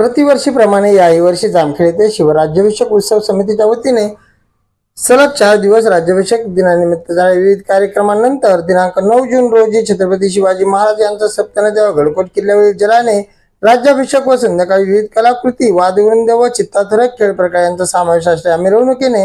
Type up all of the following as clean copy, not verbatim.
प्रतिवर्षीप्रमाणे याही वर्षी जामखेड येथे शिवराज्याभिषेक उत्सव समितीच्या वतीने सलग 4 दिवस राज्याभिषेक दिनानिमित्त झालेल्या विविध कार्यक्रमांनंतर दिनांक 9 जून रोजी छत्रपती शिवाजी महाराज यांचा सप्तनद्या व गडकोट किल्ल्यावरील जलाने राज्याभिषेक व संध्याकाळी विविध कलाकृती, वादवृंद व चित्ताथरक खेळ प्रकार यांचा समावेश असलेल्या मिरवणुकीने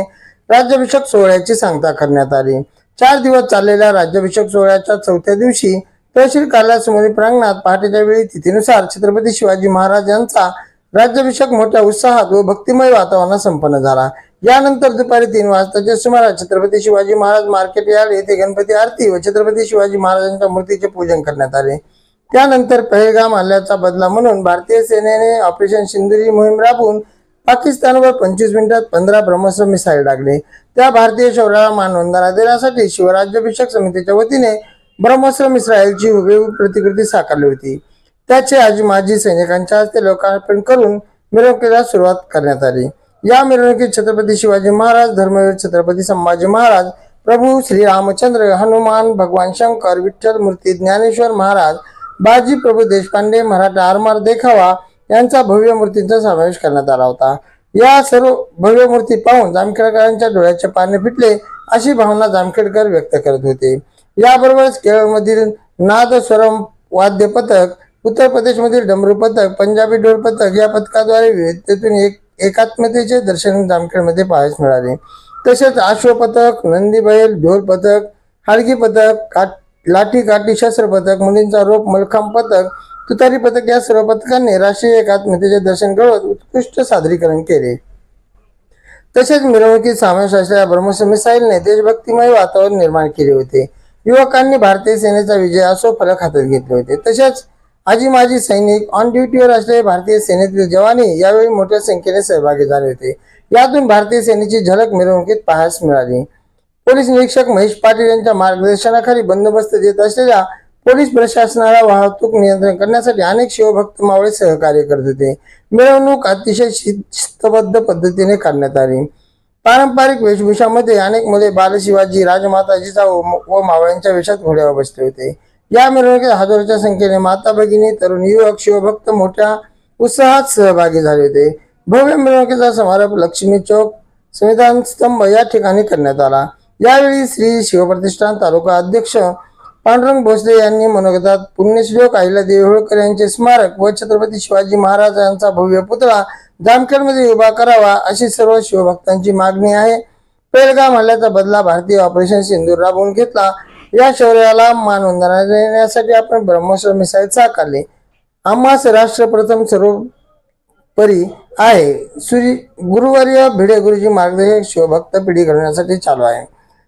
राज्याभिषेक सोहळ्याची सांगता करण्यात आली। 4 दिवस चाललेल्या राज्याभिषेक सोहळ्याच्या 4थ्या दिवशी तहसील कार्यालयासमोरील प्रांगणात पहाटेच्या वेळी तिथीनुसार छत्रपती शिवाजी महाराज यांचा राज्याभिषेक मोठ्या उत्साहात व भक्तिमय वातावरणात संपन्न झाला। यानंतर दुपारी 3 वाजताच्या सुमारास छत्रपती शिवाजी महाराज मार्केट यार्ड येथे गणपती आरती व छत्रपती शिवाजी महाराजांच्या मूर्तीचे पूजन करण्यात आले। त्यानंतर पहलगाम हल्ल्याचा बदला म्हणून भारतीय सेनेने ऑपरेशन सिंदूर मोहीम राबवून पाकिस्तानवर 25 मिनिटात 15 ब्रह्मोस मिसाईल डागले। त्या भारतीय शौर्याला मानवंदना देण्यासाठी शिवराज्याभिषेक समितीच्या वतीने ब्रह्मोस मिसाईलची हुबेहूब प्रतिकृती साकारली होती। त्याचे आज माजी सैनिकांच्या हस्ते लोकार्पण करून मिरवणुकीला सुरुवात करण्यात आली। या मिरवणुकीत छत्रपती शिवाजी महाराज, धर्मवीर छत्रपती संभाजी महाराज, प्रभू श्री रामचंद्र, हनुमान, भगवान शंकर, विठ्ठल मूर्ती, ज्ञानेश्वर महाराज, बाजी प्रभू देशपांडे, मराठा आरमार देखावा यांचा भव्य मूर्तींचा समावेश करण्यात आला होता। या सर्व भव्य मूर्ती पाहून जामखेडकरांच्या डोळ्याचे पारणे फिटले अशी भावना जामखेडकर व्यक्त करत होते। याबरोबरच केरळमधील नादस्वरम वाद्य पथक, उत्तर प्रदेशमधील डमरू पथक, पंजाबी ढोल पथक या पथकाद्वारे विविधतेतून एकात्मतेचे दर्शन जामखेडमध्ये पाहायला मिळाले। तसेच अश्व पथक, नंदी बैल, ढोल पथक, हलगी पथक, लाठी काठी शस्त्र पथक, मुलींचा रोप मलखांब पथक, तुतारी पथक या सर्व पथकांनी राष्ट्रीय एकात्मतेचे दर्शन घडवत उत्कृष्ट सादरीकरण केले। तसेच मिरवणुकीत समावेश असलेल्या ब्रह्मोस मिसाईलने देशभक्तिमय वातावरण निर्माण केले होते। युवकांनी भारतीय सेनेचा विजय असो फलक हातात घेतले होते। तसेच आजी माजी सैनिक, ऑन ड्युटीवर असलेले भारतीय सेनेतील जवानही यावेळी मोठ्या संख्येने सहभागी झाले होते। यातून भारतीय सेनेची झलक मिरवणुकीत पाहायला मिळाली। पोलीस निरीक्षक महेश पाटील यांच्या मार्गदर्शनाखाली बंदोबस्त देत असलेल्या पोलीस प्रशासनाला वाहतूक नियंत्रण करण्यासाठी अनेक शिवभक्त मावळे सहकार्य करत होते। मिरवणूक अतिशय शिस्तबद्ध पद्धतीने करण्यात आली। पारंपरिक वेशभूषामध्ये अनेक मुले बालशिवाजी, राजमाता जिजाऊ व मावळ्यांच्या वेशात घोड्यावर बसले होते। या मिरवणुकीत हजारोच्या संख्येने माता भगिनी, तरुण युवक, शिवभक्त मोठ्या उत्साहात सहभागी झाले होते। भव्य मिरवणुकीचा समारोप लक्ष्मी चौक, संविधान स्तंभ या ठिकाणी करण्यात आला। यावेळी श्री शिवप्रतिष्ठान तालुका अध्यक्ष पांडुरंग भोसले यांनी मनोगतात पुण्यश्लोक अहिल्यादेवी होळकर यांचे स्मारक व छत्रपती शिवाजी महाराज यांचा भव्य पुतळा जामखेडमध्ये उभा करावा अशी सर्व शिवभक्तांची मागणी आहे। पहलगाम हल्ल्याचा बदला भारतीय ऑपरेशन सिंदूर राबवून घेतला। या शौर्याला मानवंदना देण्यासाठी आपण ब्रह्मोस मिसाईल साकारले। आम्हास राष्ट्र प्रथम सर्वोपरी आहे। श्री गुरुवर्य भिडे गुरुजी मार्गदर्शक शिवभक्त पिढी घडवण्यासाठी चालू आहे।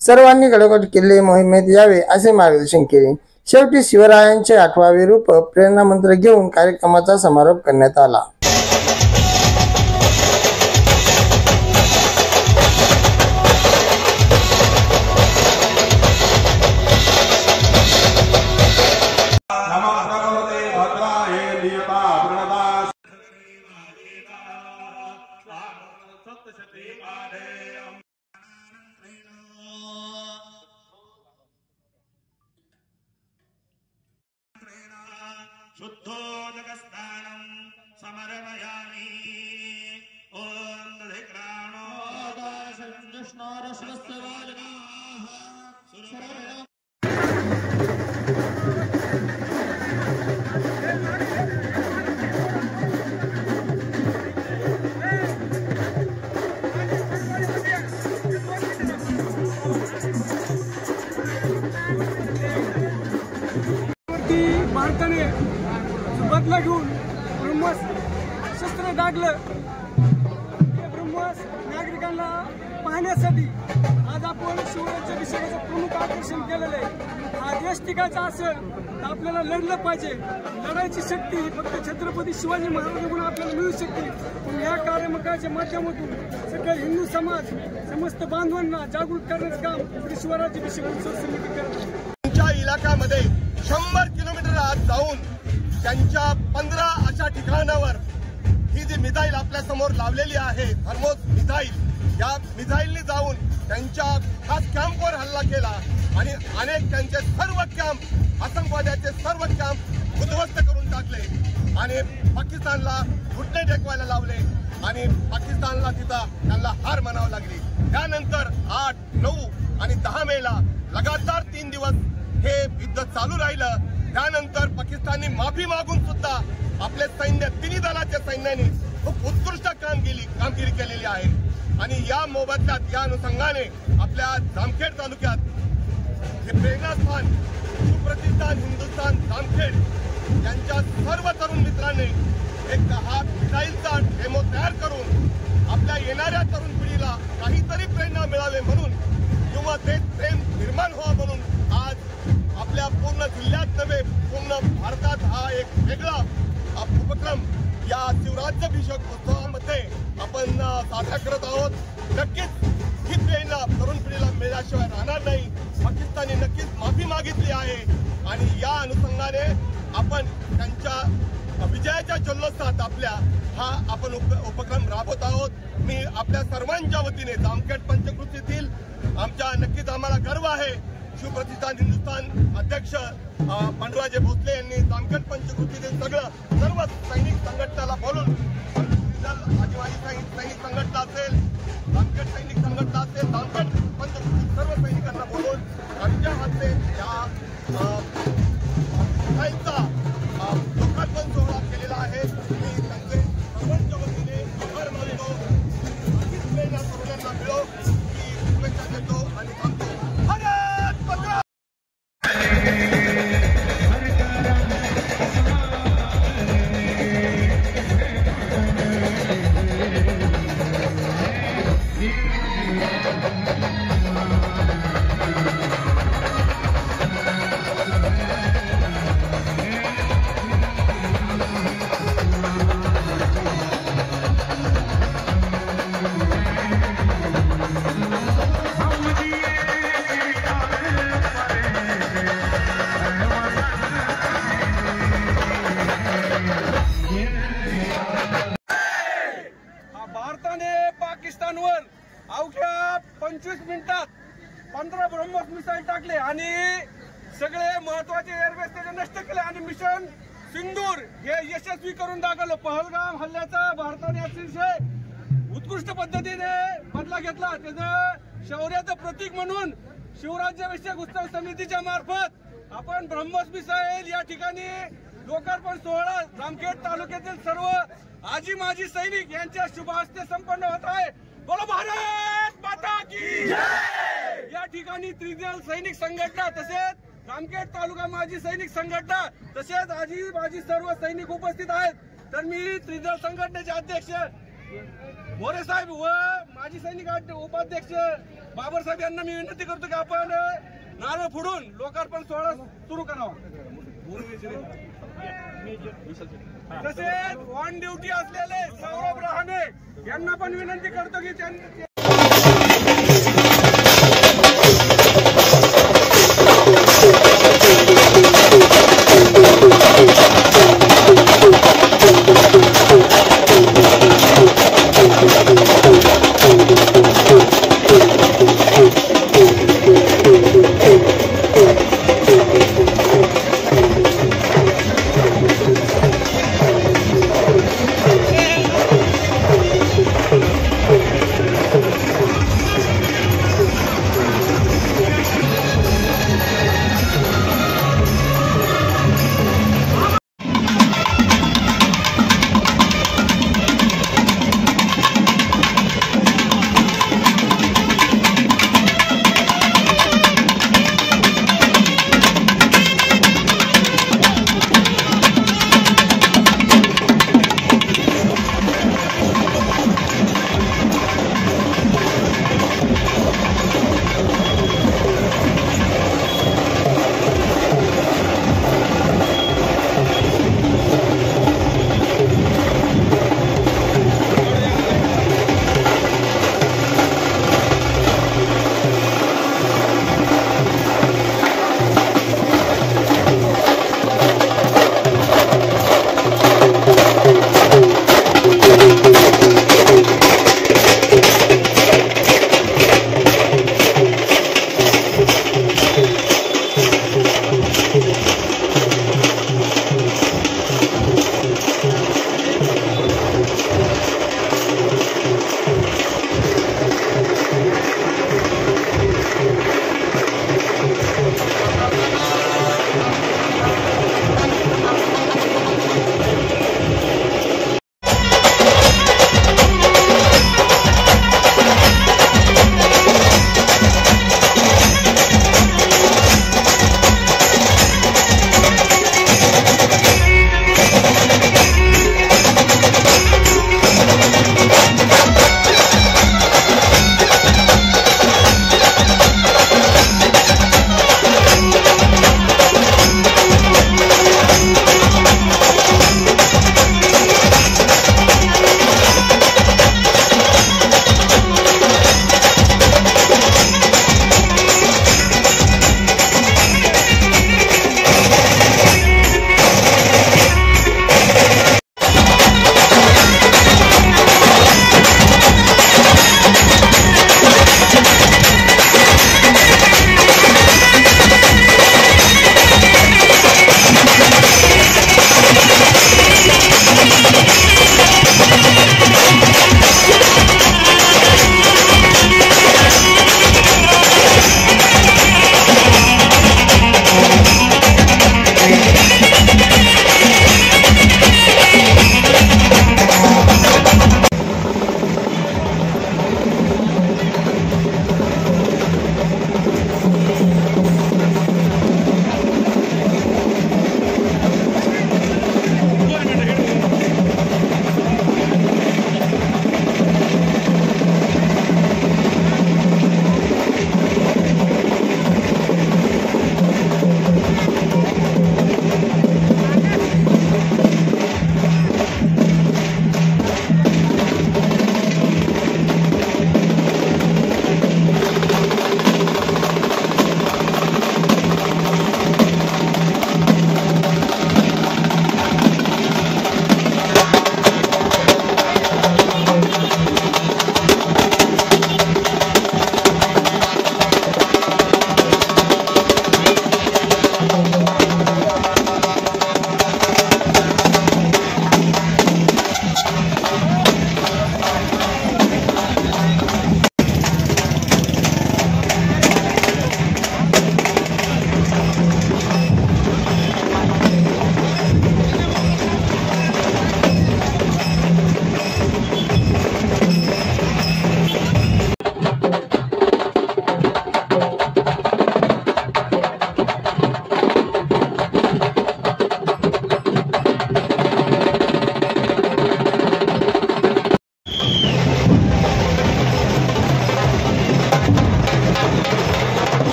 सर्वांनी गडकोट किल्ले मोहिमेत यावे असे मार्गदर्शन केले। शेवटी शिवरायांचे 8वे रूप प्रेरणा मंत्र घेऊन कार्यक्रमाचा समारोप करण्यात आला। शुद्धो जगस्तानं समरमयामि ओम दधिक्राणो दाशं कृष्णोरश्वस्य वाजनाः सुरवया भारताने बदला घेऊन ब्रह्मोस शस्त्र डागलं। ब्रह्मोस नागरिकांना पाहण्यासाठी आज आपण शिवराज्याभिषेकाचं प्रमुख आकर्षण केलेलं आहे। हा देश टिकायचा असेल तर आपल्याला लढलं पाहिजे। लढायची शक्ती फक्त छत्रपती शिवाजी महाराजांकडून आपल्याला मिळू शकते। पण या कार्यक्रमाच्या माध्यमातून सगळे हिंदू समाज, समस्त बांधवांना जागृत करण्याचं काम शिवराज्याभिषेक उत्सव समिती करत आहे। तुमच्या इलाक्यामध्ये 100 किलोमीटर आत जाऊन त्यांच्या 15 अशा ठिकाणावर ही जी मिसाईल आपल्या समोर लावलेली आहे, ब्रह्मोस मिसाईल, या मिसाईलने जाऊन त्यांच्या खास कॅम्पवर हल्ला केला आणि अनेक त्यांचे सर्व कॅम्प, आतंकवाद्याचे सर्व कॅम्प उद्ध्वस्त करून टाकले आणि पाकिस्तानला घुटणे टेकवायला लावले आणि पाकिस्तानला तिथं त्यांना हार मानावी लागली. त्यानंतर 8, 9 आणि 10 मेला लगातार 3 दिवस हे युद्ध चालू राहिलं. त्यानंतर पाकिस्तानने माफी मागून सुद्धा आपले सैन्य, तिन्ही दलाच्या सैन्याने खूप उत्कृष्ट कामगिरी केलेली आहे. आणि या मोबदल्यात, या अनुषंगाने आपल्या जामखेड तालुक्यात हे प्रेरणास्थान सुप्रतिष्ठान हिंदुस्थान जामखेड यांच्या सर्व तरुण मित्रांनी एक हा मिसाईलचा डेमो तयार करून आपल्या येणाऱ्या तरुण पिढीला काहीतरी प्रेरणा मिळावे म्हणून किंवा ते प्रेम निर्माण व्हावं म्हणून आज आपल्या पूर्ण जिल्ह्यात नव्हे, पूर्ण भारतात हा एक वेगळा उपक्रम या शिवराज्याभिषेक उत्सवामध्ये आपण साजरा करत आहोत. नक्कीच ही प्रेरणा तरुण पिढीला मिळाल्याशिवाय राहणार नाही. पाकिस्तानने नक्कीच माफी मागितली आहे आणि या अनुषंगाने आपण त्यांच्या विजयाच्या जल्लोषात आपल्या हा आपण उपक्रम राबवत आहोत. मी आपल्या सर्वांच्या वतीने जामखेड पंचकृतीतील नक्कीच आम्हाला गर्व आहे. शिवप्रतिष्ठान हिंदुस्थान अध्यक्ष पांडुराजे भोसले यांनी जामखेड पंचकृतीतील सर्व सैनिक संघटनाला बोलून, आदिवासी सैनिक संघटना असेल, जामखेड सैनिक संघटना असेल, जामखेड पंचकृती सर्व सैनिकांना बोलून आमच्या हाते या मिसाईलचा लोकार्पण सोहळा केलेला आहे. मी त्यांचे सर्वांच्या वतीने आभार मानतो. नक्कीच प्रेरणा तरुणांना मिळो ही शुभेच्छा देतो आणि सांगतो भारत माता. भारताने पाकिस्तानवर अवघ्या 25 मिनिटात 15 ब्रह्मोस मिसाईल टाकले आणि सगळे महत्वाचे एअरबेस त्याचे नष्ट केले आणि मिशन सिंदूर हे यशस्वी करून दाखवलं. पहलगाम हल्ल्याचा भारताने अतिशय उत्कृष्ट पद्धतीने बदला घेतला. त्याचं शौर्याचं प्रतीक म्हणून शिवराज्याभिषेक उत्सव समितीच्या मार्फत आपण ब्रह्मोस मिसाईल या ठिकाणी लोकार्पण सोहळा जामखेड तालुक्यातील सर्व आजी माजी सैनिक यांच्या शुभ हस्ते संपन्न होत आहे. बोलो भारत माता की जय. या ठिकाणी त्रिदल सैनिक संघटना तसेच जामखेड तालुका माजी सैनिक संघटना तसेच आजी माजी सर्व सैनिक उपस्थित आहेत. तर मी त्रिदल संघटनेचे अध्यक्ष मोरे साहेब व माजी सैनिक उपाध्यक्ष बाबर साहेब यांना मी विनंती करतो की आपण नारळ फोडून लोकार्पण सोहळा सुरू करावा. तसेच ऑन ड्युटी असलेले सौरभ रहाणे यांना पण विनंती करतो की त्यांनी